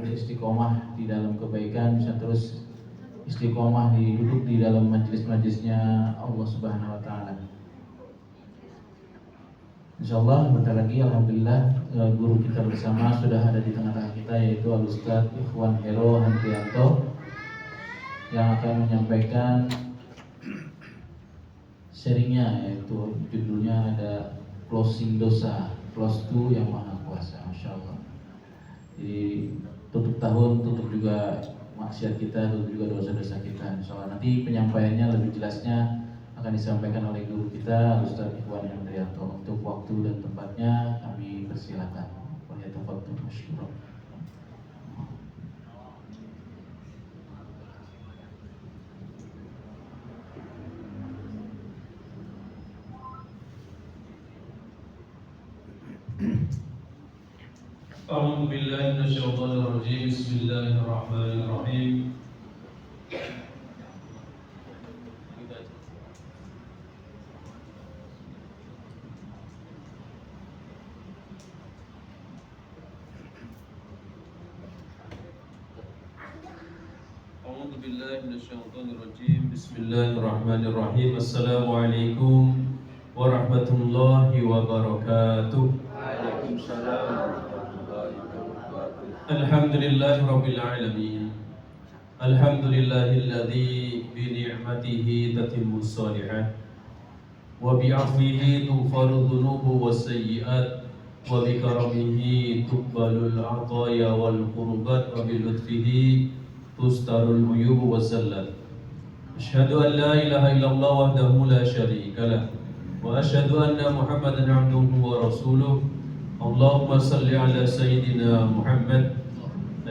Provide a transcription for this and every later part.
istiqomah di dalam kebaikan, bisa terus istiqomah duduk di dalam majelis-majelisnya Allah Subhanahu wa taala. Insyaallah bentar lagi alhamdulillah guru kita bersama sudah ada di tengah-tengah kita, yaitu Al-Ustaz Ikhwan Hero Handrianto, yang akan menyampaikan serinya, yaitu judulnya ada Closing Dosa, Close to Yang Maha Kuasa. Masya Allah. Jadi tutup tahun, tutup juga maksiat kita, tutup juga dosa-dosa kita. Insya Allah nanti penyampaiannya lebih jelasnya akan disampaikan oleh guru kita Ustaz Ikhwan Handrianto. Untuk waktu dan tempatnya kami persilakan. Waliyatafadhal masykuran. أعوذ بالله من الشيطان الرجيم. بسم الله الرحمن الرحيم. أعوذ بالله من الشيطان الرجيم. بسم الله الرحمن الرحيم. السلام عليكم ورحمة الله وبركاته. الحمد لله رب العالمين. الحمد لله الذي بنعمته تتم الصالحات وبعفوه تغفر الذنوب والسيئات وبكرمه تقبل العطايا والقربات وبلطفه تستر العيوب والزلات. أشهد أن لا إله إلا الله وحده لا شريك له وأشهد أن محمدا عبده ورسوله. اللهم صل على سيدنا محمد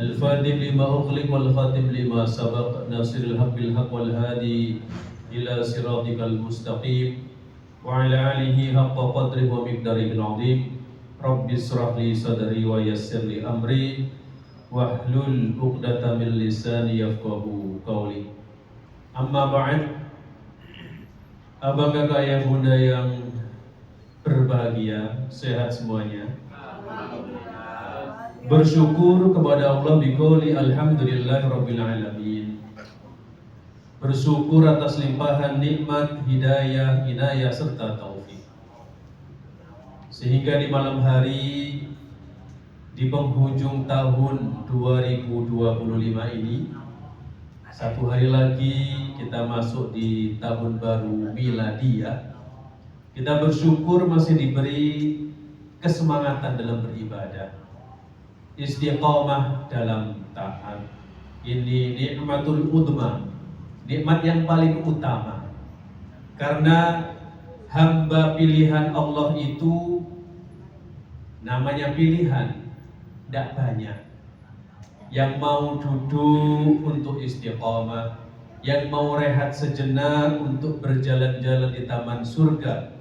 الفاتح لما أغلق والخاتم لما سبق ناصر الحق بالحق والهادي إلى صراطك المستقيم وعلى آله حق قدره ومقداره العظيم. رب اشرح لي صدري ويسر لي أمري واحلل عقدة من لساني يفقهوا قولي. Amma ba'd. Abang kakak ayah bunda yang berbahagia, sehat semuanya. Bersyukur kepada Allah biqouli alhamdulillah rabbil alamin. Bersyukur atas limpahan nikmat, hidayah, inayah serta taufik. Sehingga di malam hari di penghujung tahun 2025 ini, satu hari lagi kita masuk di tahun baru miladiyah. Kita bersyukur masih diberi kesemangatan dalam beribadah, istiqomah dalam taat. Ini nikmatul udma, nikmat yang paling utama. Karena hamba pilihan Allah itu namanya pilihan, tidak banyak. Yang mau duduk untuk istiqomah, yang mau rehat sejenak untuk berjalan-jalan di taman surga.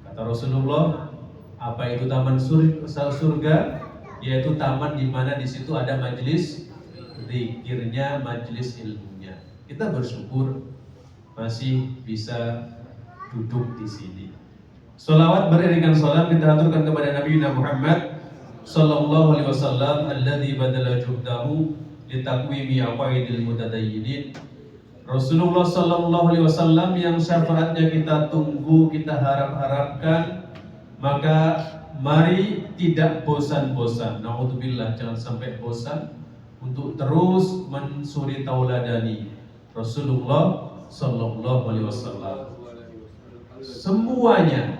Kata Rasulullah, apa itu taman surga? Yaitu taman di mana di situ ada majelis zikirnya, majelis ilmunya. Kita bersyukur masih bisa duduk di sini. Sholawat beriringan salam kita aturkan kepada Nabi Muhammad sallallahu alaihi wasallam alladzi badala juhdahu litakwimi aqaidil mutadayyinin. Rasulullah sallallahu alaihi wasallam yang syafaatnya kita tunggu, kita harap-harapkan. Maka mari tidak bosan-bosan, naudzubillah, jangan sampai bosan untuk terus mensuri tauladani Rasulullah sallallahu alaihi wasallam. Semuanya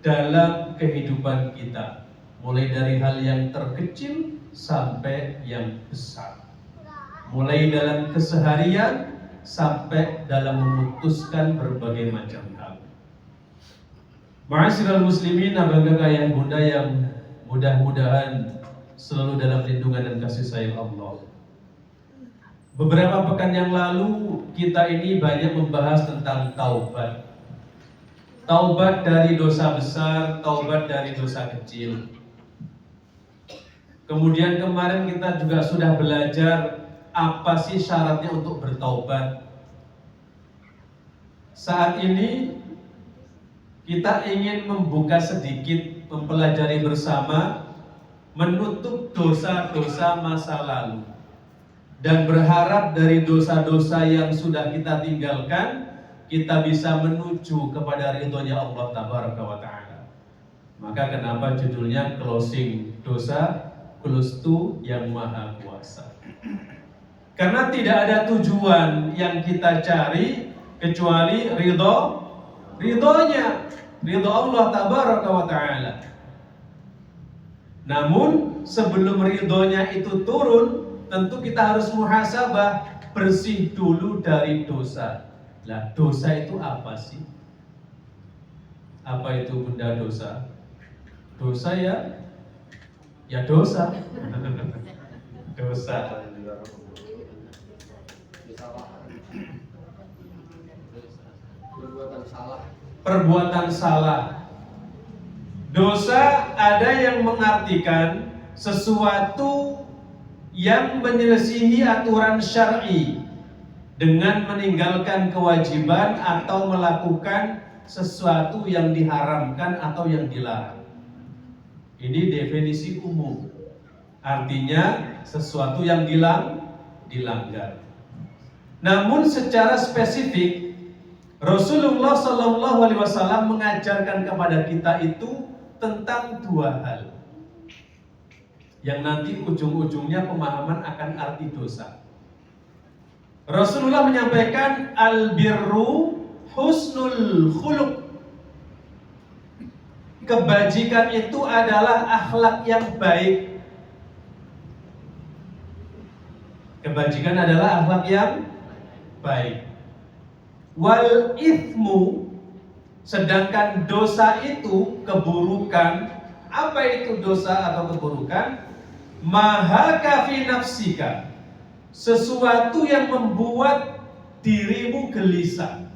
dalam kehidupan kita, mulai dari hal yang terkecil sampai yang besar, mulai dalam keseharian sampai dalam memutuskan berbagai macam hal. Ma'asyiral muslimin, abang kakak ayah bunda yang mudah-mudahan selalu dalam lindungan dan kasih sayang Allah. Beberapa pekan yang lalu kita ini banyak membahas tentang taubat. Taubat dari dosa besar, taubat dari dosa kecil. Kemudian kemarin kita juga sudah belajar apa sih syaratnya untuk bertaubat. Saat ini kita ingin membuka sedikit, mempelajari bersama menutup dosa-dosa masa lalu, dan berharap dari dosa-dosa yang sudah kita tinggalkan kita bisa menuju kepada ridhonya Allah Tabaraka wa Ta'ala. Maka kenapa judulnya closing dosa, close to yang maha kuasa. Karena tidak ada tujuan yang kita cari kecuali ridhonya, ridho Allah Tabaraka wa Ta'ala. Namun sebelum ridhonya itu turun, tentu kita harus muhasabah, bersih dulu dari dosa. Lah, dosa itu apa sih? Apa itu benda dosa? Dosa ya dosa. Dosa. Perbuatan salah. Dosa ada yang mengartikan sesuatu yang menyelisihi aturan syar'i dengan meninggalkan kewajiban atau melakukan sesuatu yang diharamkan atau yang dilarang. Ini definisi umum. Artinya sesuatu yang dilanggar. Namun secara spesifik Rasulullah SAW mengajarkan kepada kita itu tentang dua hal yang nanti ujung-ujungnya pemahaman akan arti dosa. Rasulullah menyampaikan al-birru husnul khuluq. Kebajikan itu adalah akhlak yang baik. Kebajikan adalah akhlak yang baik. Wal ithmu, sedangkan dosa itu keburukan. Apa itu dosa atau keburukan? Mahaka fi nafsika, sesuatu yang membuat dirimu gelisah.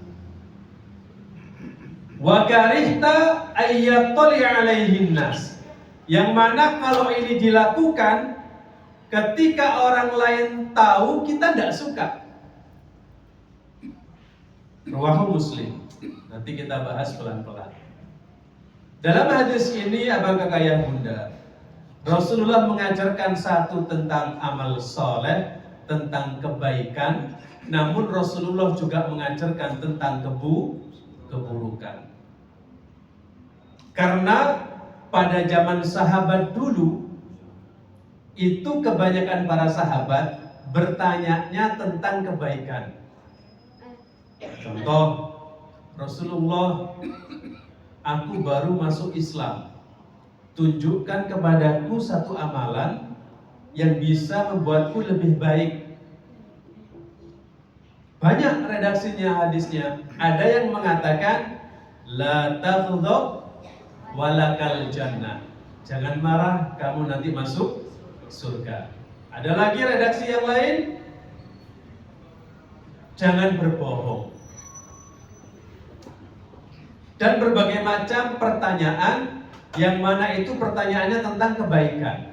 Wa karihta ayyattali alaihin nas, yang mana kalau ini dilakukan ketika orang lain tahu kita tidak suka. Rawahu Muslim. Nanti kita bahas pelan-pelan. Dalam hadis ini, abang kakak ayah bunda, Rasulullah mengajarkan satu tentang amal soleh, tentang kebaikan. Namun Rasulullah juga mengajarkan tentang keburukan. Karena pada zaman sahabat dulu, itu kebanyakan para sahabat bertanyanya tentang kebaikan. Contoh, Rasulullah, aku baru masuk Islam, tunjukkan kepadaku satu amalan yang bisa membuatku lebih baik. Banyak redaksinya hadisnya. Ada yang mengatakan la taghdab walakal jannah, jangan marah, kamu nanti masuk surga. Ada lagi redaksi yang lain, jangan berbohong. Dan berbagai macam pertanyaan, yang mana itu pertanyaannya tentang kebaikan.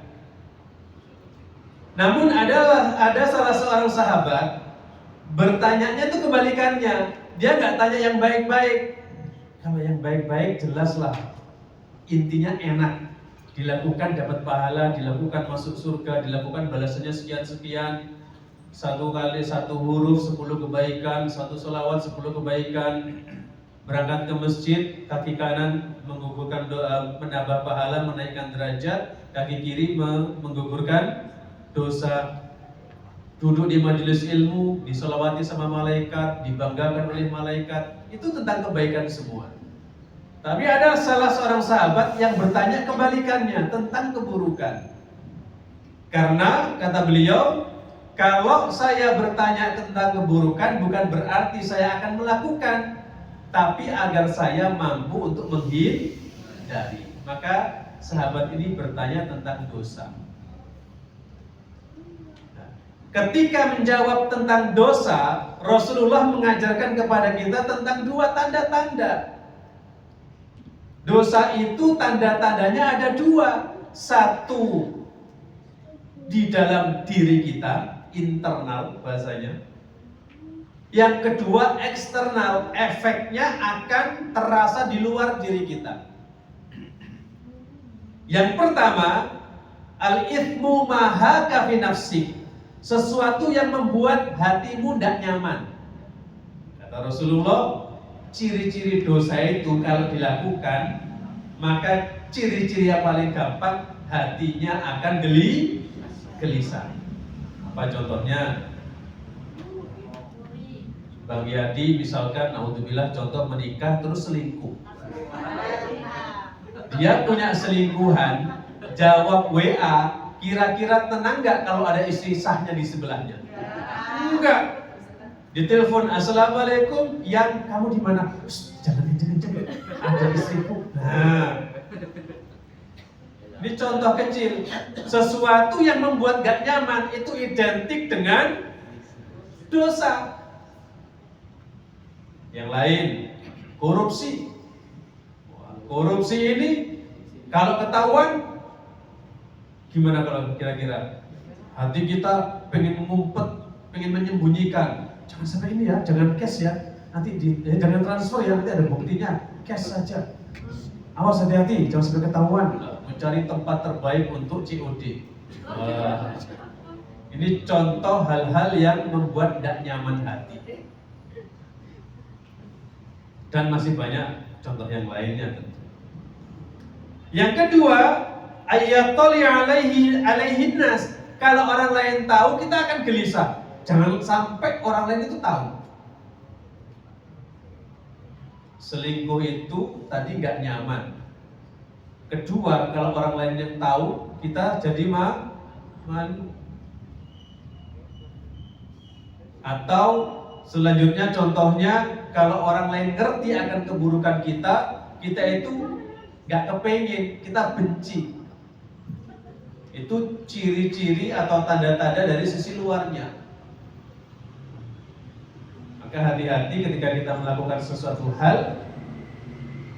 Namun ada salah seorang sahabat bertanyanya itu kebalikannya. Dia nggak tanya yang baik-baik. Kalau yang baik-baik jelaslah intinya enak, dilakukan dapat pahala, dilakukan masuk surga, dilakukan balasannya sekian-sekian. Satu kali satu huruf 10 kebaikan, satu sholawat 10 kebaikan. Berangkat ke masjid, kaki kanan menggugurkan doa, menambah pahala, menaikkan derajat. Kaki kiri menggugurkan dosa. Duduk di majelis ilmu, disolawati sama malaikat, dibanggakan oleh malaikat. Itu tentang kebaikan semua. Tapi ada salah seorang sahabat yang bertanya kebalikannya, tentang keburukan. Karena kata beliau, kalau saya bertanya tentang keburukan bukan berarti saya akan melakukan, tapi agar saya mampu untuk menghindari. Maka sahabat ini bertanya tentang dosa. Nah, ketika menjawab tentang dosa, Rasulullah mengajarkan kepada kita tentang dua tanda-tanda. Dosa itu tanda-tandanya ada dua. Satu, di dalam diri kita, internal bahasanya. Yang kedua, eksternal, efeknya akan terasa di luar diri kita. Yang pertama, Al-ithmu mahaka fi nafsik. Sesuatu yang membuat hatimu tidak nyaman. Kata Rasulullah, ciri-ciri dosa itu kalau dilakukan, maka ciri-ciri yang paling gampang, hatinya akan gelisah. Apa contohnya? Bang Yadi misalkan, naudzubillah, contoh menikah terus selingkuh. Dia punya selingkuhan, jawab WA, kira-kira tenang nggak kalau ada istri sahnya di sebelahnya? Enggak. Ditelepon, assalamualaikum, yang kamu di mana? Jangan, ada istriku. Nah, ini contoh kecil. Sesuatu yang membuat gak nyaman itu identik dengan dosa. Yang lain, korupsi. Korupsi ini kalau ketahuan, gimana kalau kira-kira? Hati kita pengen mengumpet, pengen menyembunyikan. Jangan sampai ini ya, jangan cash ya. Nanti jangan transfer ya, nanti ada buktinya. Cash saja. Awas, hati-hati, jangan sampai ketahuan. Mencari tempat terbaik untuk COD. Ini contoh hal-hal yang membuat tidak nyaman hati. Dan masih banyak contoh yang lainnya tentu. Yang kedua, ayatoli alaihi nas. Kalau orang lain tahu, kita akan gelisah. Jangan sampai orang lain itu tahu. Selingkuh itu tadi nggak nyaman. Kedua, kalau orang lain yang tahu, kita jadi malu. Atau selanjutnya contohnya, kalau orang lain ngerti akan keburukan kita itu nggak kepengen, kita benci. Itu ciri-ciri atau tanda-tanda dari sisi luarnya. Maka hati-hati ketika kita melakukan sesuatu hal,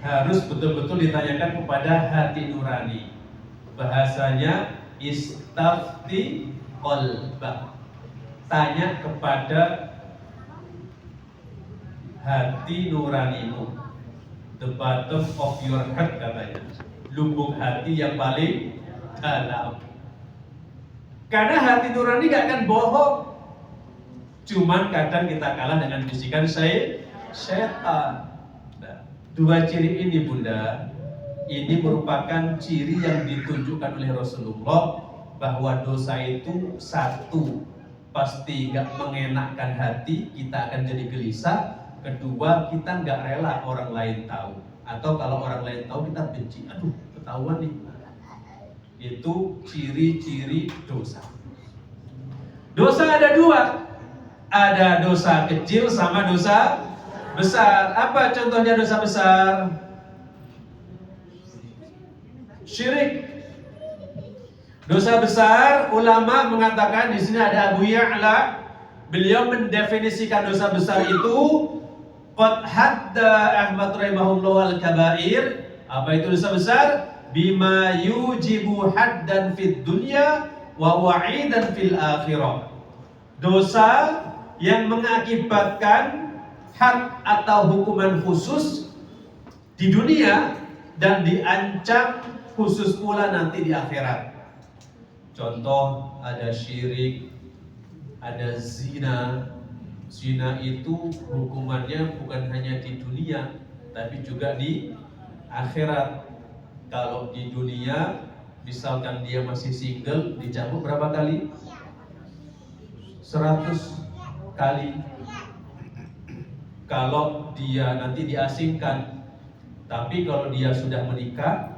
harus betul-betul ditanyakan kepada hati nurani. Bahasanya istafti qalbak. Tanya kepada hati nuranimu, the bottom of your heart katanya, lubuk hati yang paling dalam. Karena hati nurani gak akan bohong. Cuman kadang kita kalah dengan bisikan setan. Nah, dua ciri ini bunda, ini merupakan ciri yang ditunjukkan oleh Rasulullah bahwa dosa itu satu, pasti gak mengenakkan hati, kita akan jadi gelisah. Kedua, kita gak rela orang lain tahu. Atau kalau orang lain tahu kita benci, aduh ketahuan nih. Itu ciri-ciri dosa. Dosa ada dua. Ada dosa kecil sama dosa besar. Apa contohnya dosa besar? Syirik. Dosa besar, ulama mengatakan, di sini ada Abu Ya'la, beliau mendefinisikan dosa besar itu qad hadda Ahmad rahimahullah al-kabair. Apa itu dosa besar? Bima yujibu haddan fid dunya wa wa'idan fil akhirah. Dosa yang mengakibatkan had atau hukuman khusus di dunia dan diancam khusus pula nanti di akhirat. Contoh, ada syirik, ada zina. Zina itu hukumannya bukan hanya di dunia, tapi juga di akhirat. Kalau di dunia, misalkan dia masih single, dicambuk berapa kali? 100 kali. Kalau dia nanti diasingkan. Tapi kalau dia sudah menikah,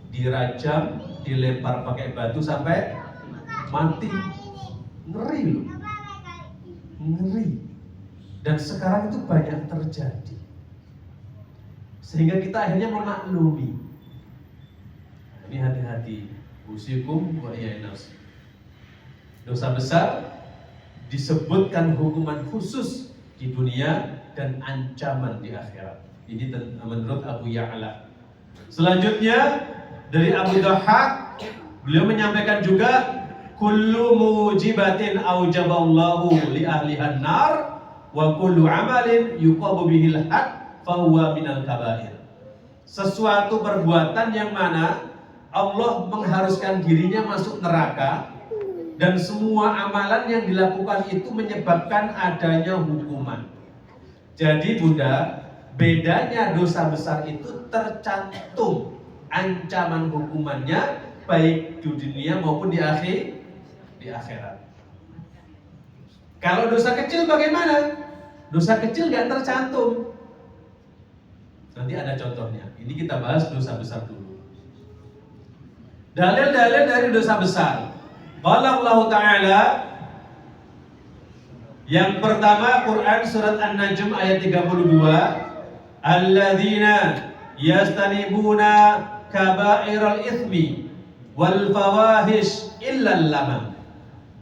dirajam, dilempar pakai batu sampai mati. Ngeri loh. Ngeri. Dan sekarang itu banyak terjadi. Sehingga kita akhirnya memaklumi. Ini hati-hati. Usikum wa iyanas. Dosa besar disebutkan hukuman khusus di dunia dan ancaman di akhirat. Ini menurut Abu Ya'la. Selanjutnya dari Abu Dhahhak, beliau menyampaikan juga kullu mujibatin aujaballahu li ahlihan nar wa kullu amalin yuqabu bihil had fahuwa minal kabair. Sesuatu perbuatan yang mana Allah mengharuskan dirinya masuk neraka, dan semua amalan yang dilakukan itu menyebabkan adanya hukuman. Jadi Bunda, bedanya dosa besar itu tercantum ancaman hukumannya baik di dunia maupun di akhirat. Kalau dosa kecil bagaimana? Dosa kecil gak tercantum. Nanti ada contohnya. Ini kita bahas dosa besar dulu. Dalil-dalil dari dosa besar. Qala Allah Ta'ala, yang pertama Quran surat An-Najm ayat 32, alladzina yastanibuna kaba'iral itsmi wal fawahish illal lamam.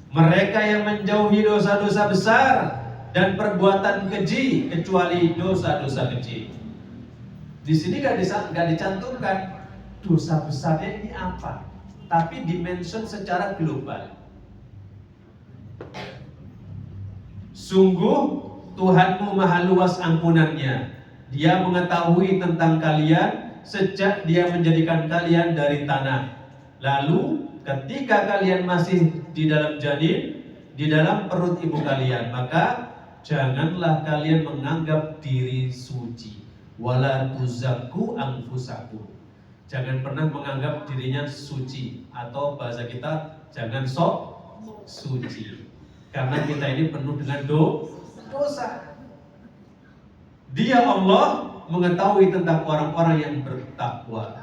Mereka yang menjauhi dosa-dosa besar dan perbuatan keji kecuali dosa-dosa kecil. Di sini gak dicantumkan dosa besarnya ini apa, tapi dimention secara global. Sungguh Tuhanmu maha luas ampunannya. Dia mengetahui tentang kalian sejak Dia menjadikan kalian dari tanah. Lalu ketika kalian masih di dalam janin, di dalam perut ibu kalian, maka janganlah kalian menganggap diri suci. Wala tuzakku anfusakum. Jangan pernah menganggap dirinya suci, atau bahasa kita jangan sok suci. Karena kita ini penuh dengan dosa. Dia Allah mengetahui tentang orang-orang yang bertakwa.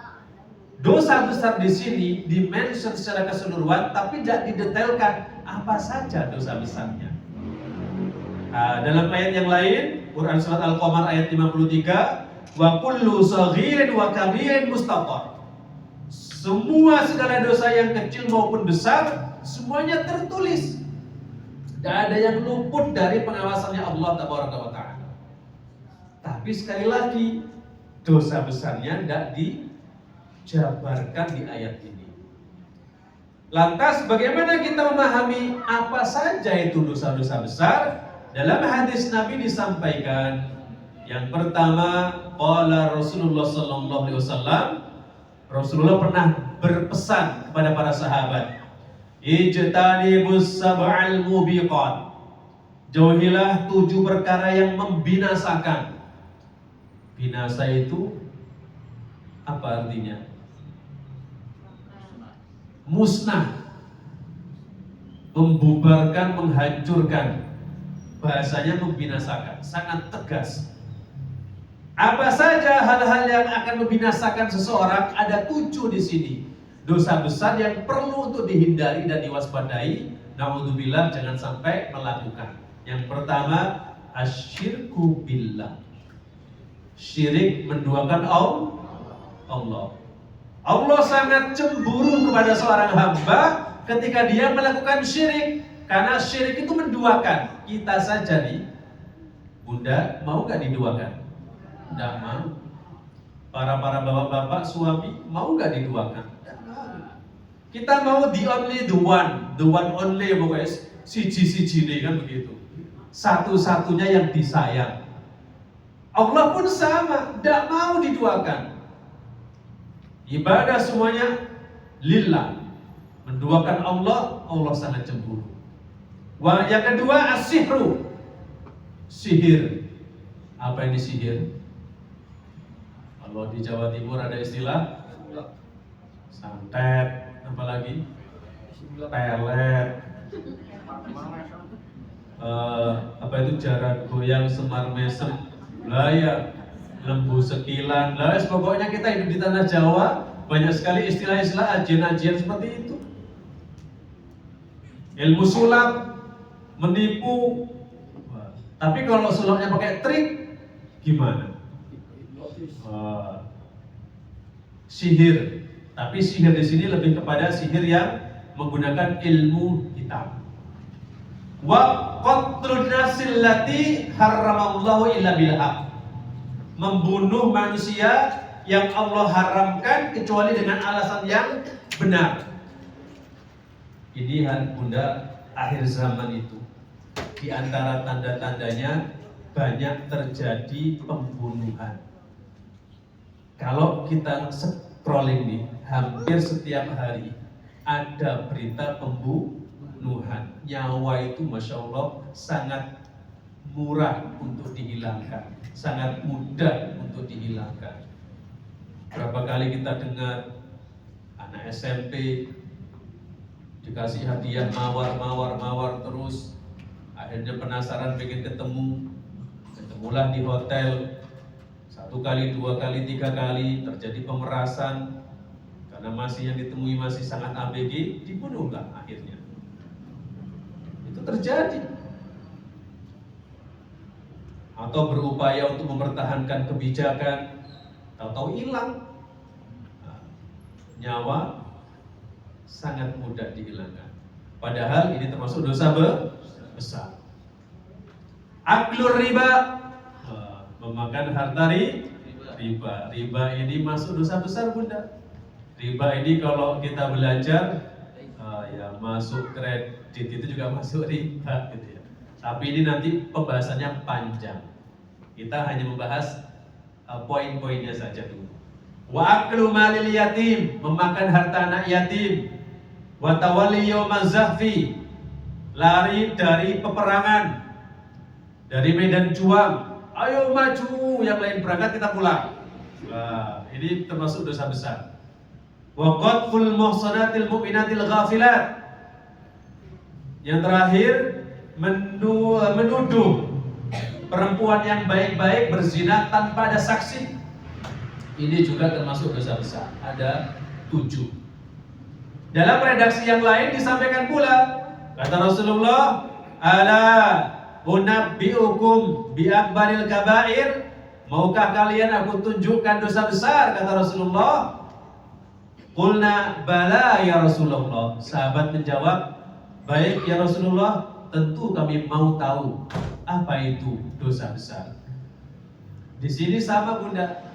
Dosa besar di sini dimention secara keseluruhan, tapi tidak didetailkan apa saja dosa besarnya. Dalam ayat yang lain, Quran surat Al-Qamar ayat 53, wa kullu saghirin wa kabirin mustaqar. Semua segala dosa yang kecil maupun besar, semuanya tertulis. Tidak ada yang luput dari pengawasannya Allah Tabaraka wa Ta'ala. Tapi sekali lagi, dosa besarnya tidak dijabarkan di ayat ini. Lantas bagaimana kita memahami apa saja itu dosa-dosa besar? Dalam hadis Nabi disampaikan, yang pertama, qala Rasulullah sallallahu alaihi wasallam, Rasulullah pernah berpesan kepada para sahabat, ijtanibus sab'al mubiqat. Jauhilah 7 perkara yang membinasakan. Binasa itu apa artinya? Musnah, membubarkan, menghancurkan. Bahasanya membinasakan, sangat tegas. Apa saja hal-hal yang akan membinasakan seseorang? Ada 7 di sini. Dosa besar yang perlu untuk dihindari dan diwaspadai. Naudzubillah, jangan sampai melakukan. Yang pertama, asyirku billah. Syirik, menduakan Allah. Allah sangat cemburu kepada seorang hamba ketika dia melakukan syirik. Karena syirik itu menduakan. Kita saja nih, Bunda, mau gak diduakan? Tidak mau. Para bapak-bapak suami mau gak diduakan? Tidak mau. Kita mau the one only, pokoknya siji nih, kan begitu. Satu-satunya yang disayang. Allah pun sama, tidak mau diduakan. Ibadah semuanya lillah. Menduakan Allah, Allah sangat cemburu. Yang kedua, as-sihru. Sihir. Apa ini sihir? Kalau di Jawa Timur ada istilah santet, apa lagi? Pelet. Apa itu jaran goyang, semar mesem, ya, lembu sekilan. Pokoknya kita hidup di tanah Jawa, banyak sekali istilah-istilah ajian-ajian seperti itu. Ilmu sulap, menipu. Tapi kalau sulapnya pakai trik, gimana? Sihir. Tapi sihir di sini lebih kepada sihir yang menggunakan ilmu hitam. Wa qatlun nafsil lati haramallahu illa bil haq. Membunuh manusia yang Allah haramkan kecuali dengan alasan yang benar. Ini Bunda, akhir zaman itu. Di antara tanda-tandanya banyak terjadi pembunuhan. Kalau kita crawling nih, hampir setiap hari ada berita pembunuhan. Nyawa itu Masya Allah sangat murah untuk dihilangkan, sangat mudah untuk dihilangkan. Berapa kali kita dengar anak SMP dikasih hadiah mawar terus, akhirnya penasaran pengen ketemulah di hotel, 1 kali, 2 kali, 3 kali terjadi pemerasan karena masih yang ditemui masih sangat ABG, dibunuhlah akhirnya. Itu terjadi. Atau berupaya untuk mempertahankan kebijakan, tahu-tahu hilang. Nah, nyawa sangat mudah dihilangkan. Padahal ini termasuk dosa besar. Aklur riba, memakan harta riba. Riba ini masuk dosa besar, Bunda. Riba ini kalau kita belajar, ya masuk kredit itu juga masuk riba, gitu ya. Tapi ini nanti pembahasannya panjang. Kita hanya membahas poin-poinnya saja dulu. Wa aklu malil yatim, memakan harta anak yatim. Wa tawalli yaumaz zahfi, lari dari peperangan, dari medan juang. Ayo maju, yang lain berangkat kita pulang. Wah, ini termasuk dosa besar. Wa qadful muhsanatil mu'minatil ghafilat. Yang terakhir, menuduh perempuan yang baik-baik berzina tanpa ada saksi. Ini juga termasuk dosa besar. Ada 7. Dalam redaksi yang lain disampaikan pula, kata Rasulullah, ala unabbiukum bi akbaril kabair, maukah kalian aku tunjukkan dosa besar, kata Rasulullah. Qulna bala ya Rasulullah. Sahabat menjawab, baik ya Rasulullah, tentu kami mau tahu apa itu dosa besar. Di sini sama, Bunda.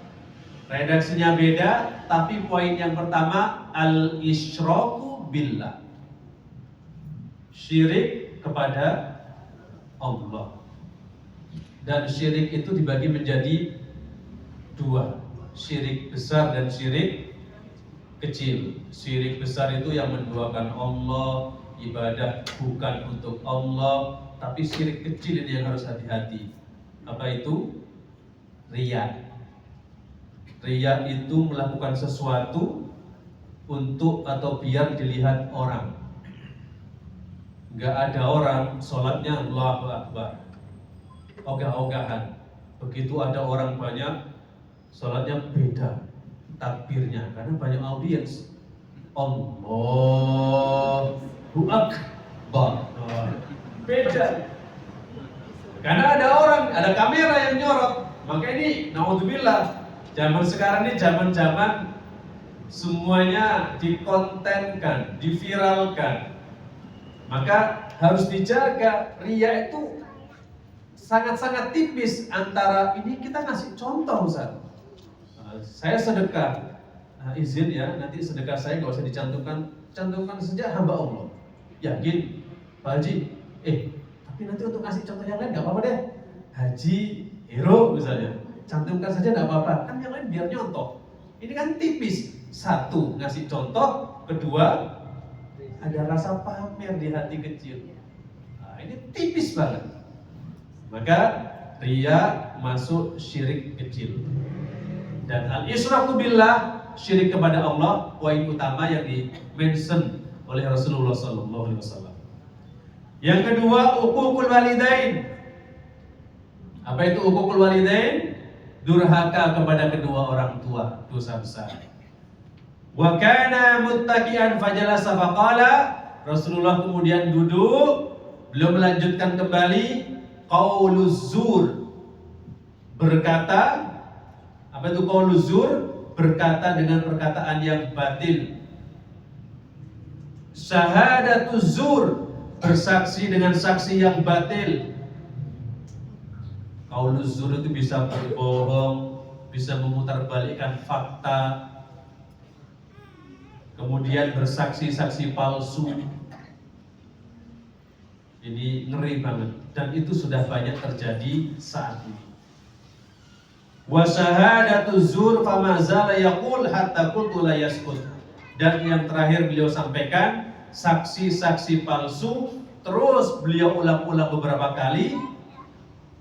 Redaksinya beda, tapi poin yang pertama al-isyraku billah. Syirik kepada Allah. Dan syirik itu dibagi menjadi 2. Syirik besar dan syirik kecil. Syirik besar itu yang menduakan Allah, ibadah bukan untuk Allah. Tapi syirik kecil ini yang harus hati-hati. Apa itu? Riya. Riya itu melakukan sesuatu untuk atau biar dilihat orang. Gak ada orang sholatnya Allahu Akbar, ogah-ogahan. Begitu ada orang banyak, sholatnya beda takbirnya, karena banyak audiens. Allahu Akbar, beda. Karena ada orang, ada kamera yang nyorot. Maka ini, naudzubillah, zaman sekarang ini zaman semuanya dikontenkan, diviralkan. Maka harus dijaga. Riya itu sangat-sangat tipis antara ini kita ngasih contoh, Ustaz. Saya sedekah, izin ya, nanti sedekah saya nggak usah cantumkan saja hamba Allah. Yakin, Pak Haji? Tapi nanti untuk ngasih contoh yang lain nggak apa-apa deh. Haji Hero misalnya, cantumkan saja nggak apa-apa. Kan yang lain biar nyontoh. Ini kan tipis. 1, ngasih contoh. 2, ada rasa pamer di hati kecil. Nah, ini tipis banget. Maka riya masuk syirik kecil. Dan al-isyraku billah, syirik kepada Allah, poin utama yang di-mention oleh Rasulullah SAW. Yang kedua, uququl walidain. Apa itu uququl walidain? Durhaka kepada kedua orang tua, dosa besar. Wa kana muttaqian fajalasa faqala, Rasulullah kemudian duduk, beliau melanjutkan kembali qauluz zur, berkata. Apa itu qauluz zur? Berkata dengan perkataan yang batil. Syahadatuz zur, bersaksi dengan saksi yang batil. Qauluz zur itu bisa berbohong, bisa memutarbalikkan fakta, kemudian bersaksi-saksi palsu. Ini ngeri banget, dan itu sudah banyak terjadi saat ini. Wa syahadatu zur fama zala yaqul hatta qultu la yaskut. Dan yang terakhir beliau sampaikan, saksi-saksi palsu terus beliau ulang-ulang beberapa kali,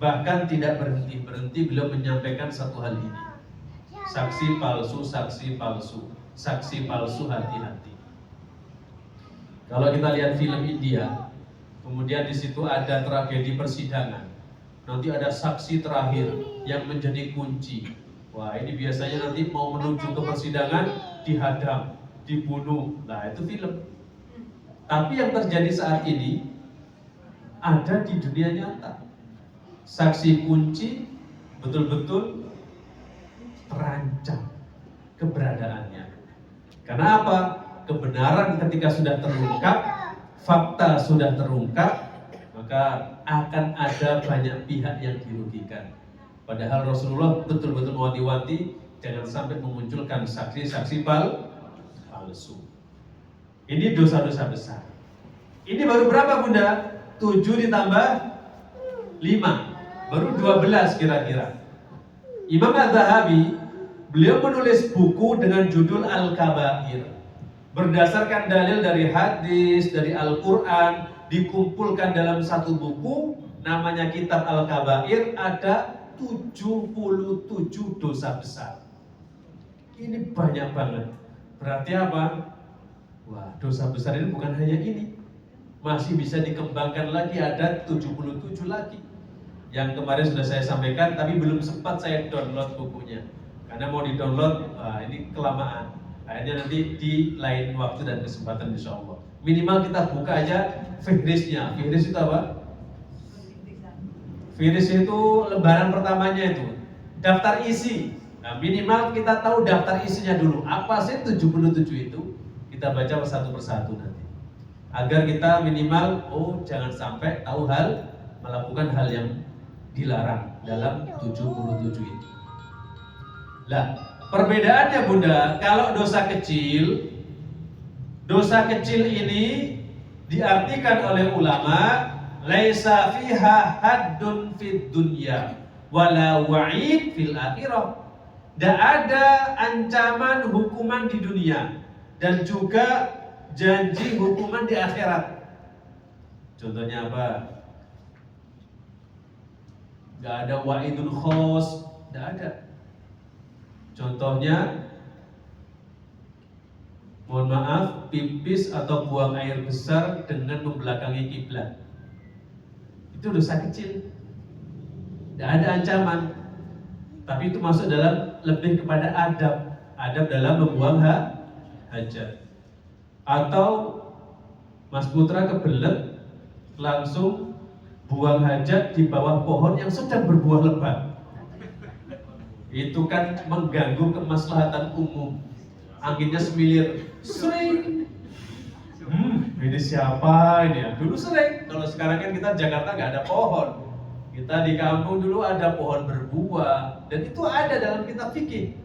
bahkan tidak berhenti-berhenti beliau menyampaikan satu hal ini. Saksi palsu, saksi palsu, saksi palsu, hati-hati. Kalau kita lihat film India, kemudian di situ ada tragedi persidangan. Nanti ada saksi terakhir yang menjadi kunci. Wah, ini biasanya nanti mau menuju ke persidangan dihadang, dibunuh. Nah, itu film. Tapi yang terjadi saat ini ada di dunia nyata. Saksi kunci betul-betul terancam keberadaannya. Karena apa? Kebenaran ketika sudah terungkap, fakta sudah terungkap, maka akan ada banyak pihak yang dirugikan. Padahal Rasulullah betul-betul mewanti-wanti jangan sampai memunculkan saksi-saksi palsu. Ini dosa-dosa besar. Ini baru berapa Bunda? 7 ditambah 5, baru 12 kira-kira. Imam Az-Zahabi, beliau menulis buku dengan judul Al-Kabair. Berdasarkan dalil dari hadis, dari Al-Quran, dikumpulkan dalam satu buku, namanya Kitab Al-Kabair, ada 77 dosa besar. Ini banyak banget. Berarti apa? Wah, dosa besar ini bukan hanya ini. Masih bisa dikembangkan lagi, ada 77 lagi. Yang kemarin sudah saya sampaikan, tapi belum sempat saya download bukunya. Karena mau di-download, ini kelamaan. Akhirnya nanti di lain waktu dan kesempatan insya Allah. Minimal kita buka aja fihrisnya. Fihris itu apa? Fihris itu lembaran pertamanya itu daftar isi. Nah, minimal kita tahu daftar isinya dulu. Apa sih 77 itu? Kita baca satu persatu nanti. Agar kita minimal, jangan sampai tahu melakukan hal yang dilarang dalam 77 itu. Lah, perbedaannya Bunda, kalau dosa kecil ini diartikan oleh ulama laisa fiha haddun fid dunya wala wa'id fil akhirah. Tidak ada ancaman hukuman di dunia dan juga janji hukuman di akhirat. Contohnya apa? Gak ada wa'idun khos, gak ada. Contohnya, mohon maaf, pipis atau buang air besar dengan membelakangi kiblat. Itu dosa kecil. Tidak ada ancaman. Tapi itu masuk dalam lebih kepada adab dalam membuang hajat. Atau Mas Putra kebelet langsung buang hajat di bawah pohon yang sedang berbuah lebat. Itu kan mengganggu kemaslahatan umum. Anginnya semilir, sering. Ini siapa ini ya? Dulu sering. Kalau sekarang kan kita Jakarta nggak ada pohon. Kita di kampung dulu ada pohon berbuah, dan itu ada dalam kitab fikih.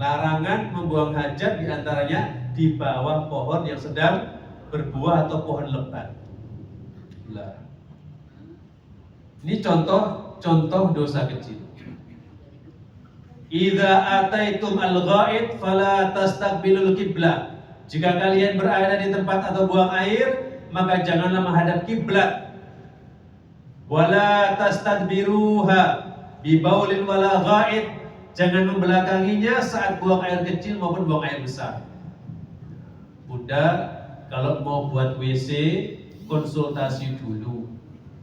Larangan membuang hajat diantaranya di bawah pohon yang sedang berbuah atau pohon lebat. Lah, ini contoh dosa kecil. Idza ataitum al-ghaid fala tastaqbilul qiblah. Jika kalian berada di tempat atau buang air, maka janganlah menghadap kiblat. Wala tastadbiruha bi baulin wala ghaid. Jangan membelakanginya saat buang air kecil maupun buang air besar. Bunda, kalau mau buat WC, konsultasi dulu.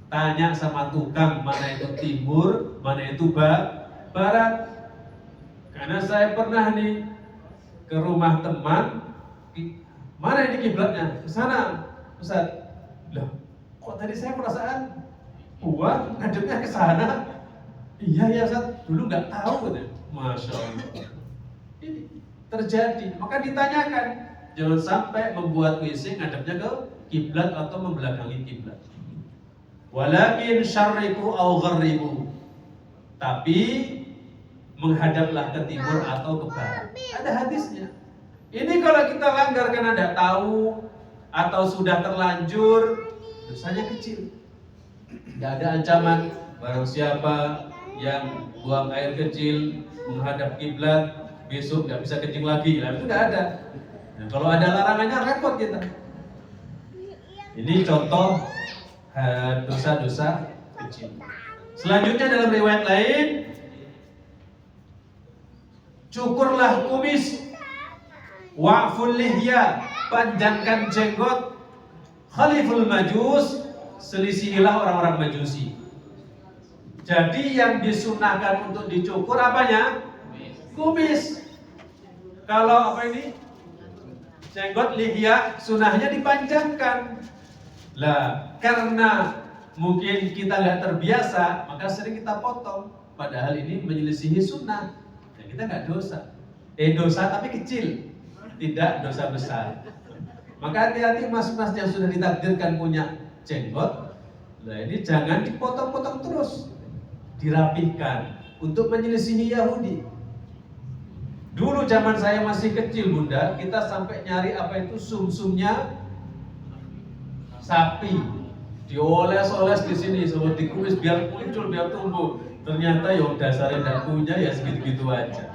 Tanya sama tukang mana itu timur, mana itu barat. Karena saya pernah nih ke rumah teman, mana ini kiblatnya? Ke sana, Ustaz. Loh, kok tadi saya perasaan buah ngadepnya ke sana? Iya ya Ustaz, dulu nggak tahu gitu. Masya Allah. Ini terjadi, maka ditanyakan. Jangan sampai membuat WC ngadepnya ke kiblat atau membelakangi kiblat. Walakin syarriku au gharribu. Tapi menghadaplah ke timur atau ke barat. Ada hadisnya. Ini kalau kita langgar karena tidak tahu atau sudah terlanjur, dosanya kecil. Tidak ada ancaman. Barang siapa yang buang air kecil menghadap kiblat besok nggak bisa kencing lagi, itu nggak ada. Nah, kalau ada larangannya repot kita. Ini contoh dosa-dosa kecil. Selanjutnya dalam riwayat lain, cukurlah kumis, wa'ful lihya, panjangkan jenggot, khaliful majus, selisihilah orang-orang majusi. Jadi yang disunahkan untuk dicukur apanya? Kumis. Kalau apa ini? Jenggot lihya, sunahnya dipanjangkan. Lah, karena mungkin kita nggak terbiasa, maka sering kita potong. Padahal ini menyelisihi sunnah. Ya, kita nggak dosa. Dosa tapi kecil, tidak dosa besar. Maka hati-hati mas-mas yang sudah ditakdirkan punya jenggot. Nah ini jangan dipotong-potong terus, dirapihkan untuk menyelisihi Yahudi. Dulu zaman saya masih kecil bunda, kita sampai nyari apa itu sumsumnya sapi, dioles-oles di sini, semua dikumis biar muncul, biar tumbuh. Ternyata yang dasarnya tidak punya ya segitu-gitu aja.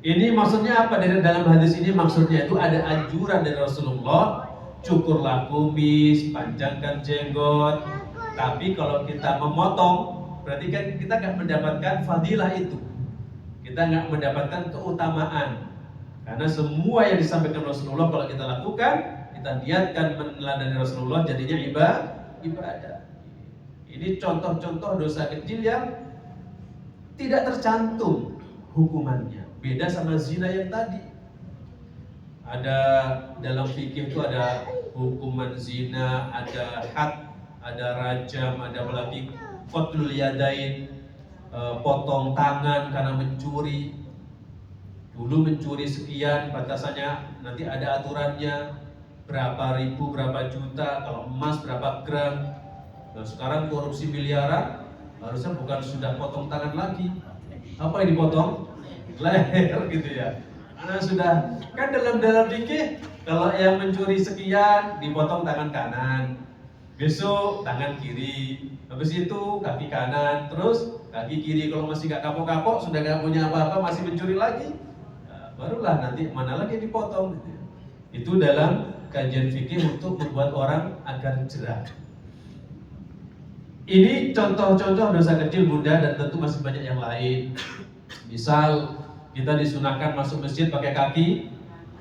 Ini maksudnya apa? Dari dalam hadis ini maksudnya itu ada anjuran dari Rasulullah, cukurlah kumis, panjangkan jenggot. Tapi kalau kita memotong, berarti kan kita nggak mendapatkan fadilah itu. Kita nggak mendapatkan keutamaan. Karena semua yang disampaikan Rasulullah kalau kita lakukan, kita niatkan meneladani Rasulullah, jadinya ibadah. Ini contoh-contoh dosa kecil yang tidak tercantum hukumannya. Beda sama zina yang tadi. Ada dalam fikih itu ada hukuman zina, ada had, ada rajam, ada apalagi qatlul yadain, potong tangan karena mencuri. Dulu mencuri sekian batasannya, nanti ada aturannya berapa ribu, berapa juta, kalau emas berapa gram. Nah sekarang korupsi miliaran, harusnya bukan sudah potong tangan lagi. Apa yang dipotong? Leher gitu ya. Karena sudah kan dalam fikih kalau yang mencuri sekian dipotong tangan kanan, besok tangan kiri, habis itu kaki kanan, terus kaki kiri. Kalau masih nggak kapok-kapok, sudah nggak punya apa-apa, masih mencuri lagi, nah, barulah nanti mana lagi dipotong gitu ya. Itu dalam kajian fikih untuk membuat orang agar jerah. Ini contoh-contoh dosa kecil bunda, dan tentu masih banyak yang lain. Misal kita disunahkan masuk masjid pakai kaki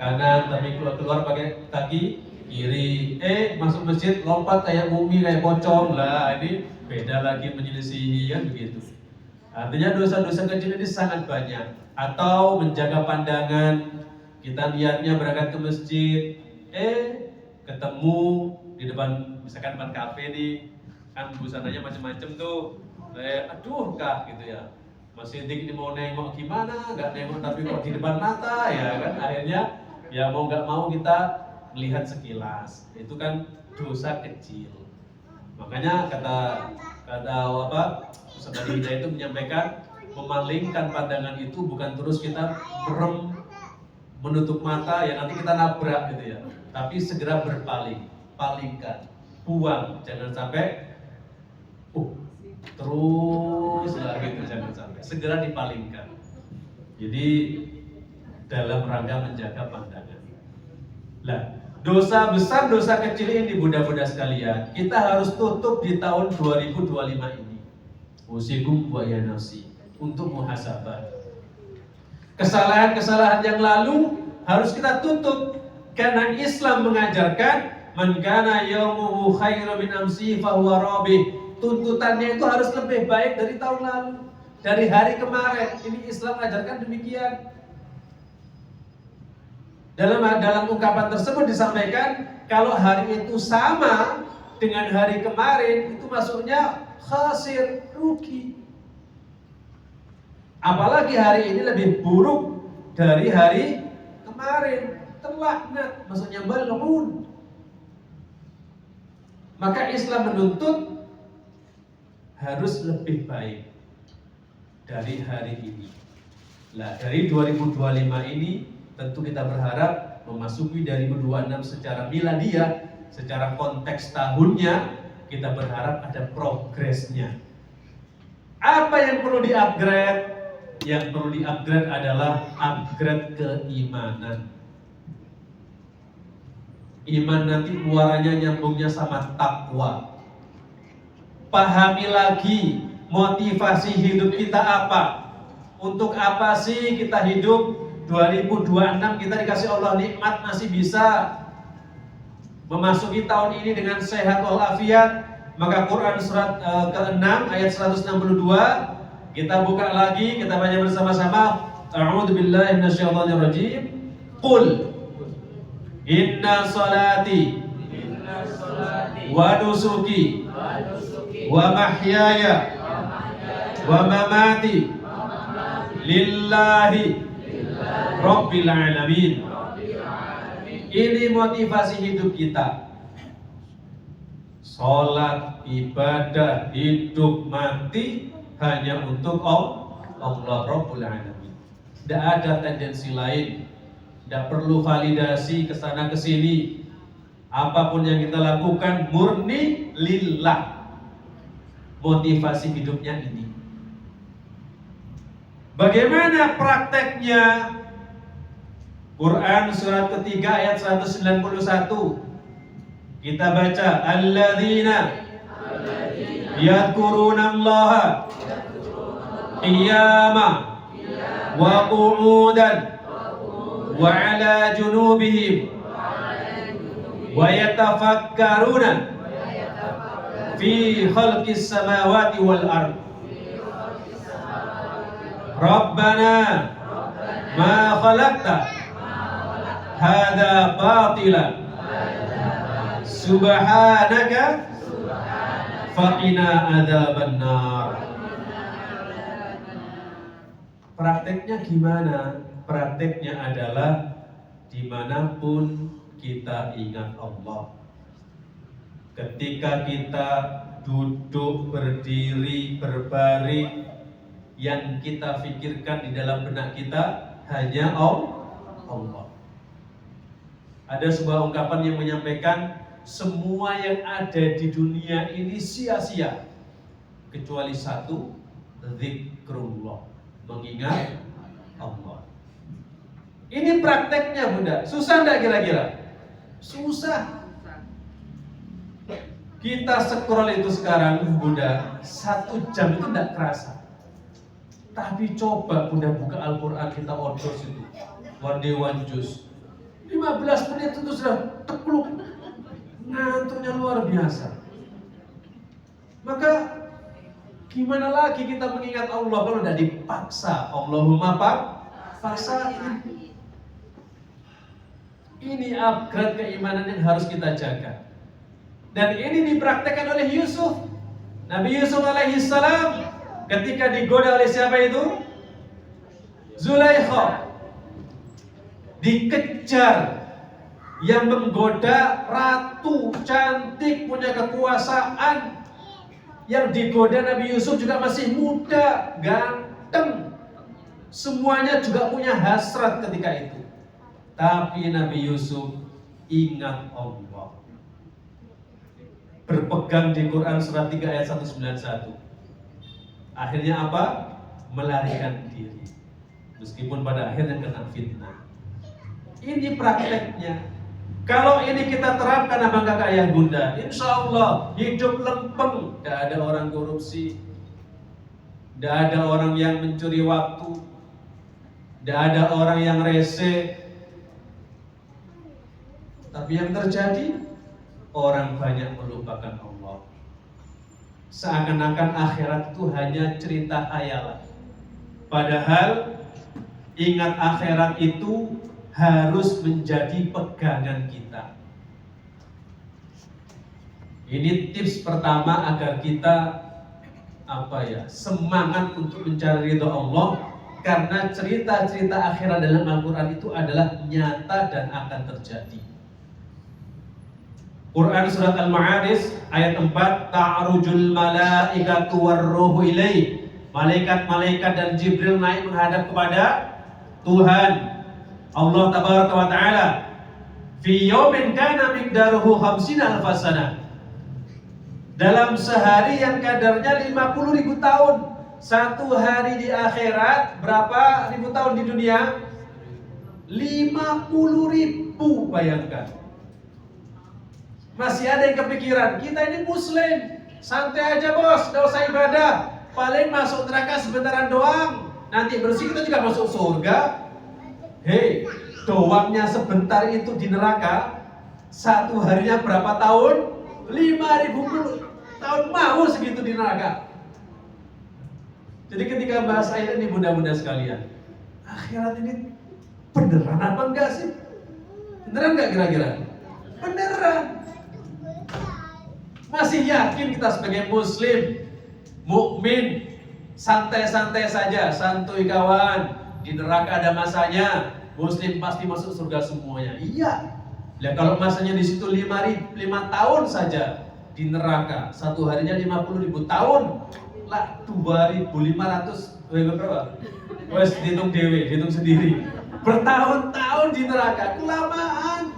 kanan, tapi keluar pakai kaki kiri. Masuk masjid lompat kayak mumi, kayak pocong. Lah ini beda lagi, menyelisihi kan begitu. Artinya dosa-dosa kecil ini sangat banyak. Atau menjaga pandangan, kita niatnya berangkat ke masjid, ketemu di depan, misalkan depan kafe nih, kan busananya macam-macam tuh. Aduh kah gitu ya. Mas Sidik ini mau nengok gimana, nggak nengok tapi kok di depan mata ya kan, akhirnya ya mau nggak mau kita melihat sekilas. Itu kan dosa kecil. Makanya kata Ustaz Adi Hidayah itu menyampaikan, memalingkan pandangan itu bukan terus kita merem menutup mata ya nanti kita nabrak gitu ya, tapi segera berpaling, palingkan, buang, jangan sampai terus lagi, jangan sampai, segera dipalingkan. Jadi dalam rangka menjaga pandangan. Lah, dosa besar, dosa kecil ini bunda-bunda sekalian, kita harus tutup di tahun 2025 ini. Usikum wa ya nafsi, untuk muhasabah. Kesalahan-kesalahan yang lalu harus kita tutup, karena Islam mengajarkan man kana yaumuhu khairan min amsi fa huwa rabih. Tuntutannya itu harus lebih baik dari tahun lalu, dari hari kemarin. Ini Islam mengajarkan demikian. Dalam ungkapan tersebut disampaikan kalau hari itu sama dengan hari kemarin, itu maksudnya khasir, rugi. Apalagi hari ini lebih buruk dari hari kemarin, terlaknat, maksudnya mal'un. Maka Islam menuntut harus lebih baik dari hari ini. Nah, dari 2025 ini tentu kita berharap memasuki 2026 secara miladiah, secara konteks tahunnya, kita berharap ada progresnya. Apa yang perlu di-upgrade? Yang perlu di-upgrade adalah upgrade keimanan. Iman nanti muaranya nyambungnya sama takwa. Pahami lagi motivasi hidup kita apa? Untuk apa sih kita hidup? 2026 kita dikasih Allah nikmat masih bisa memasuki tahun ini dengan sehat walafiat. Maka Quran surat ke-6 ayat 162 kita buka lagi, kita baca bersama-sama. A'udzu billahi minasyaitonir rajim. Qul inna salati wa nusuki wa mahyaya wa mamati lillahi rabbil alamin. Ini motivasi hidup kita. Salat, ibadah, hidup, mati hanya untuk Allah Rabbul Alamin. Tidak ada tendensi lain. Tidak perlu validasi kesana kesini. Apapun yang kita lakukan murni lillah. Motivasi hidupnya ini. Bagaimana prakteknya? Quran surat ketiga ayat 191. Kita baca, alladzina yadhkurunallaha qiyama wa qu'udan wa ala junubihim wa yatafakkaruna fi khalqis samawati wal ard. Rabbana ma khalaqta hadza batila subhanaka faqina adzabannar. Prakteknya gimana? Prakteknya adalah dimanapun kita ingat Allah. Ketika kita duduk, berdiri, berbaring, yang kita pikirkan di dalam benak kita hanya Allah. Ada sebuah ungkapan yang menyampaikan semua yang ada di dunia ini sia-sia kecuali satu, zikrullah, mengingat Allah. Ini prakteknya Bunda. Susah enggak kira-kira? Susah. Kita scroll itu sekarang Bunda 1 jam itu enggak kerasa. Tapi coba Bunda buka Al-Quran, kita ordos itu one day one juice 15 menit itu sudah tekluk, ngantuknya luar biasa. Maka gimana lagi kita mengingat Allah kalau tidak dipaksa? Allahumma paksa. Ini upgrade keimanan yang harus kita jaga. Dan ini dipraktekkan oleh Yusuf. Nabi Yusuf alaihi salam ketika digoda oleh siapa itu? Zulaikha. Dikejar. Yang menggoda ratu cantik, punya kekuasaan. Yang digoda Nabi Yusuf juga masih muda, ganteng. Semuanya juga punya hasrat ketika itu. Tapi Nabi Yusuf ingat Allah. Berpegang di Quran surat 3 ayat 191. Akhirnya apa? Melarikan diri. Meskipun pada akhirnya kena fitnah. Ini prakteknya. Kalau ini kita terapkan apa kakak ayah bunda, insya Allah hidup lempeng. Tidak ada orang korupsi, tidak ada orang yang mencuri waktu, tidak ada orang yang rese. Tapi yang terjadi, orang banyak melupakan Allah. Seakan-akan akhirat itu hanya cerita hayalan. Padahal ingat akhirat itu harus menjadi pegangan kita. Ini tips pertama agar kita semangat untuk mencari ridho Allah, karena cerita-cerita akhirat dalam Al-Quran itu adalah nyata dan akan terjadi. Quran surat Al-Ma'arij ayat 4, ta'rujul malaikatu warruhu ilaih. Malaikat-malaikat dan Jibril naik menghadap kepada Tuhan Allah tabaraka wa ta'ala fi yawmin kana miqdaruhu 50 alfasana, dalam sehari yang kadarnya 50.000 tahun. satu hari di akhirat berapa ribu tahun di dunia? 50.000, bayangkan. Masih ada yang kepikiran, kita ini muslim, santai aja bos, gak usah ibadah, paling masuk neraka sebentaran doang, nanti bersih kita juga masuk surga. Hei, doangnya sebentar itu di neraka, satu harinya berapa tahun? 5.000 tahun, mau segitu di neraka. Jadi ketika bahas ayat ini, bunda-bunda sekalian, akhirat ini beneran apa enggak sih? Beneran enggak kira-kira? Beneran. Masih yakin kita sebagai muslim, mukmin, santai-santai saja, santuy kawan, di neraka ada masanya, muslim pasti masuk surga semuanya. Iya. Ya kalau masanya di situ 5 tahun saja di neraka, satu harinya 50.000 tahun, lah 2.500 berapa? Wes dihitung dewe, dihitung sendiri. Bertahun-tahun di neraka, kelamaan.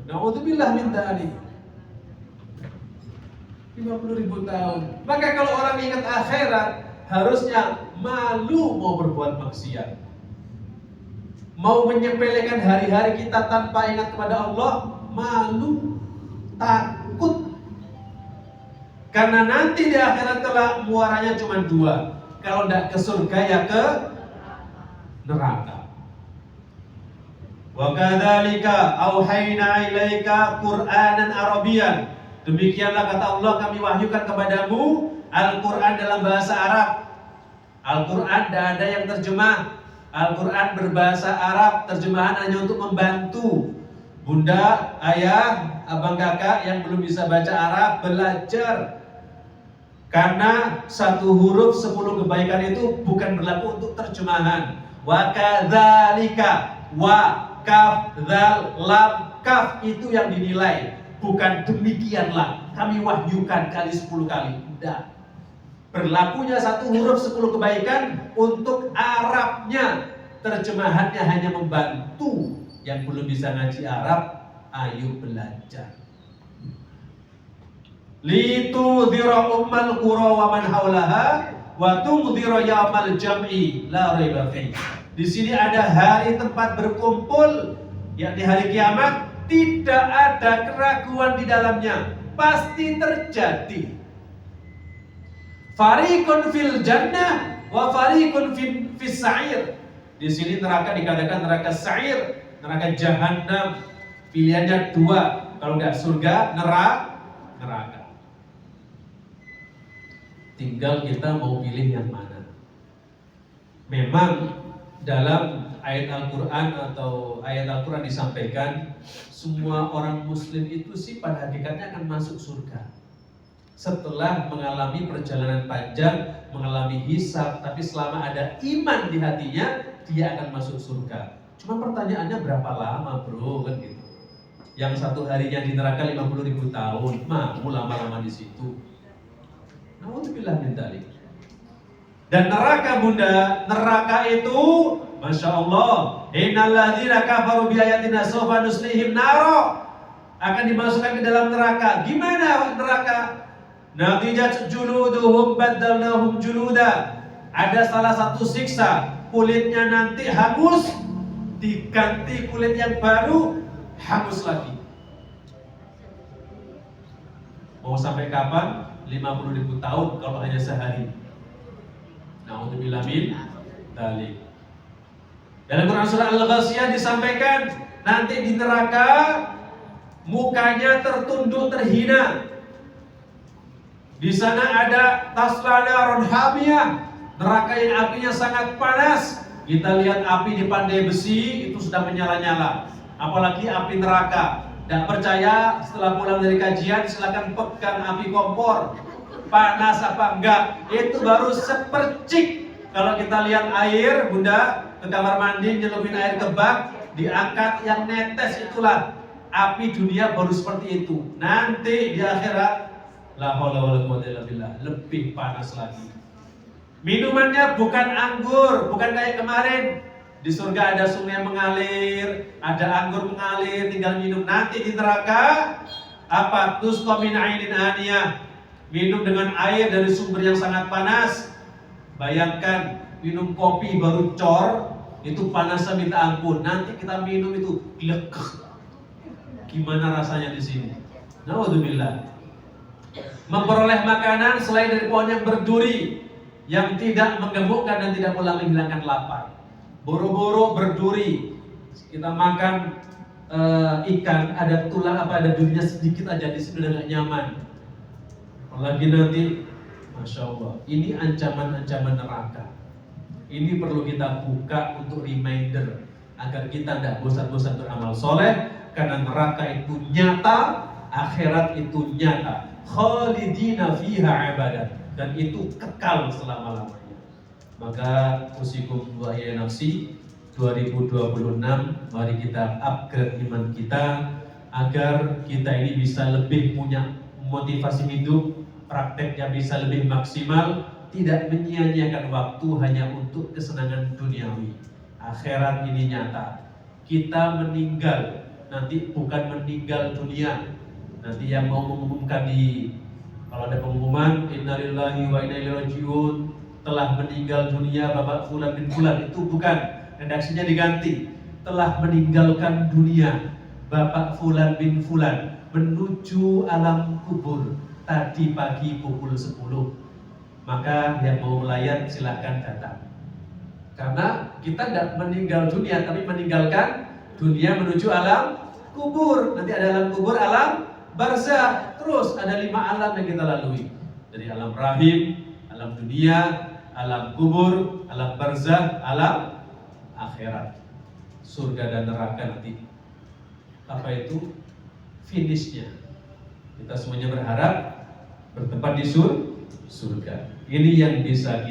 Na'udzubillah min dzalik. 50.000 tahun. Maka kalau orang ingat akhirat, harusnya malu mau berbuat maksiat. Mau menyepelekan hari-hari kita tanpa ingat kepada Allah, malu, takut. Karena nanti di akhirat kelak muaranya cuma dua. Kalau tidak ke surga ya ke neraka. Wa kadzalika auhayna ilaika Qur'anan Arabiyyan. Demikianlah kata Allah, kami wahyukan kepadamu Al-Quran dalam bahasa Arab. Al-Quran tidak ada yang terjemah. Al-Quran berbahasa Arab, terjemahan hanya untuk membantu bunda, ayah, abang, kakak yang belum bisa baca Arab belajar. Karena satu huruf 10 kebaikan itu bukan berlaku untuk terjemahan. Wa kadzalika, wa kaf dzal lam kaf itu yang dinilai. Bukan demikianlah kami wahyukan kali 10 kali. Tidak. Berlakunya satu huruf 10 kebaikan untuk Arabnya. Terjemahannya hanya membantu. Yang belum bisa ngaji Arab, ayo belajar. Litudhira ummal qura wa man haulaha wa tundhira yaumal jam'i la raiba fi. Di sini ada hari tempat berkumpul, yakni hari kiamat. Tidak ada keraguan di dalamnya, pasti terjadi. Fariqun fil jannah wa fariqun fis sa'ir. Di sini neraka dikatakan neraka sa'ir, neraka jahanam. Pilihannya dua, kalau enggak surga, neraka. Tinggal kita mau pilih yang mana. Memang dalam ayat Al-Quran atau ayat Al-Quran disampaikan semua orang muslim itu sih pada hakikatnya akan masuk surga setelah mengalami perjalanan panjang, mengalami hisab, tapi selama ada iman di hatinya dia akan masuk surga. Cuma pertanyaannya berapa lama bro, kan gitu. Yang satu harinya di neraka 50.000 tahun, mau lama-lama di situ. Na'udzubillah min dzalik. Dan neraka bunda, neraka itu Masya Allah, innalladzina kafaru biayatina sawfa nuslihim naro, akan dimasukkan ke dalam neraka. Gimana neraka? Natijat juluduhum baddalnahum juluda. Ada salah satu siksa, kulitnya nanti hangus, diganti kulit yang baru, hangus lagi. Mau sampai kapan? 50.000 tahun kalau hanya sehari. Na'udzubillah min dzalik. Dalam Quran surah Al-Ghasyiyah disampaikan nanti di neraka mukanya tertunduk terhina. Di sana ada tasla narun hamiyah, neraka yang apinya sangat panas. Kita lihat api di pandai besi itu sudah menyala-nyala. Apalagi api neraka. Tidak percaya setelah pulang dari kajian silakan pegang api kompor. Panas apa enggak? Itu baru sepercik. Kalau kita lihat air, bunda, ke kamar mandi nyelupin air ke bak, diangkat yang netes, itulah api dunia baru seperti itu. Nanti di akhirat la haula wala quwwata illa billah, lebih panas lagi. Minumannya bukan anggur, bukan kayak kemarin. Di surga ada sungai mengalir, ada anggur mengalir, tinggal minum. Nanti di neraka apa? Tusqa min ainin aniyah. minum dengan air dari sumber yang sangat panas. Bayangkan minum kopi baru cor, itu panasnya minta ampun. Nanti kita minum itu glek. Gimana rasanya di sini? Naudzubillah. Memperoleh makanan selain dari pohon yang berduri, yang tidak menggemukkan dan tidak pula menghilangkan lapar. Boro-boro berduri, kita makan ikan, ada tulang ada durinya sedikit aja di sini udah gak nyaman. Apalagi nanti, masya Allah, ini ancaman-ancaman neraka. Ini perlu kita buka untuk reminder agar kita tidak bosan-bosan beramal soleh, karena neraka itu nyata, akhirat itu nyata. Khalidina fiha abadan, dan itu kekal selama-lamanya. Maka usikum wa ya nafsi 2026, mari kita upgrade iman kita agar kita ini bisa lebih punya motivasi hidup, prakteknya bisa lebih maksimal, tidak menyia-nyiakan waktu hanya untuk kesenangan duniawi. Akhirat ini nyata. Kita meninggal nanti bukan meninggal dunia. Nanti yang mau mengumumkan kalau ada pengumuman innalillahi wa inna ilaihi rajiun, telah meninggal dunia Bapak Fulan bin Fulan, itu bukan, redaksinya diganti, telah meninggalkan dunia Bapak Fulan bin Fulan menuju alam kubur tadi pagi pukul 10. Maka yang mau melayat silahkan datang. Karena kita tidak meninggal dunia, tapi meninggalkan dunia menuju alam kubur. Nanti ada alam kubur, alam barzah, terus ada 5 alam yang kita lalui. Dari alam rahim, alam dunia, alam kubur, alam barzah, alam akhirat. Surga dan neraka nanti. Apa itu? Finishnya. Kita semuanya berharap bertempat di surga. Ini yang bisa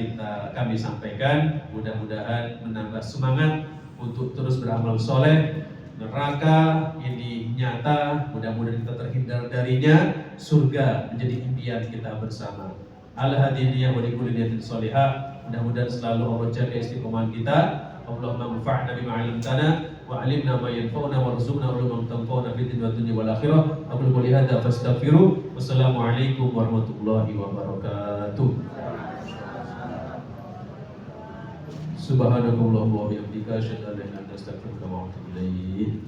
kami sampaikan. Mudah-mudahan menambah semangat untuk terus beramal soleh. Neraka ini nyata, mudah-mudahan kita terhindar darinya. Surga menjadi impian kita bersama. Al-hadiniyah wa likulli niyatin sholihah. Mudah-mudahan selalu Allah jaga istiqomah kita. Allahumma anfa'na bima 'allamtana wa 'allimna ma yanfa'una warzuqna ulumam tanfa'una fid dunya wal akhirah. Aqulu qouli hadza fastaghfiru. Wassalamualaikum warahmatullahi wabarakatuh. Subhanakallah wa bihamdika asyhadu an la ilaha illa anta astaghfiruka wa atubu ilaik.